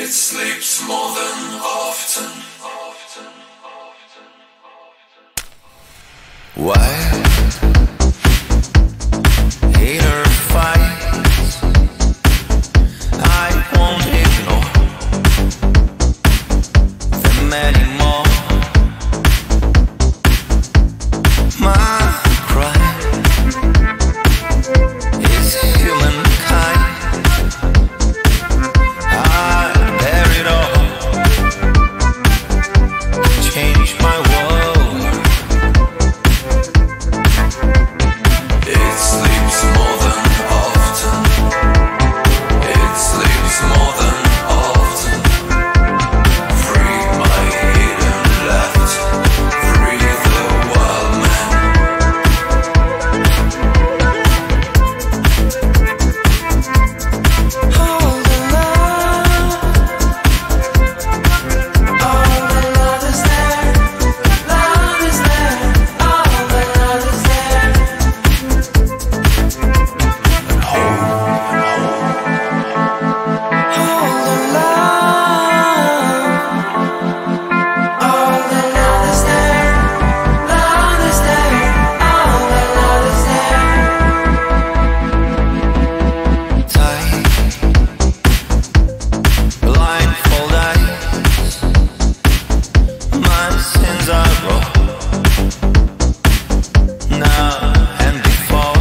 It sleeps more than often. Why? Hater fights, I won't ignore them anymore. My cry is humankind. I bear it all, change my world. It sleeps more than often. It sleeps more than often. Free my hidden left. Free the wild man. All the love is there. Love is there. All the love is there. All the love is there. Love is there. All the love is there. Tight, blindfold eyes. My sins are raw now and before.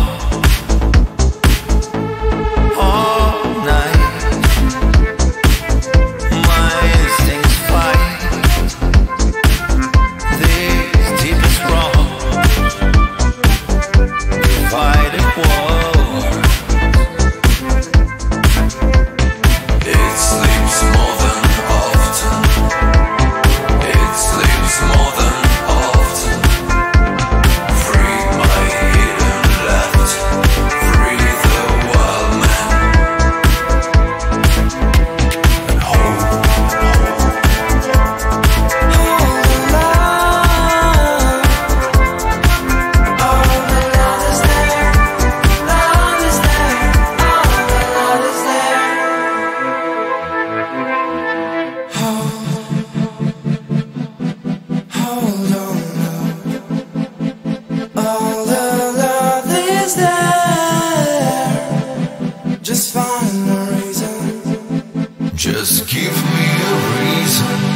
All night, my instincts fight these deepest wrongs. Divided world. It sleeps more than often. It sleeps more than often. Free my hidden left. Free the wild man. And hold all the love is there. Love is there. All the love is there. Hold on, love. All the love is there. Just find a reason. Just give me a reason.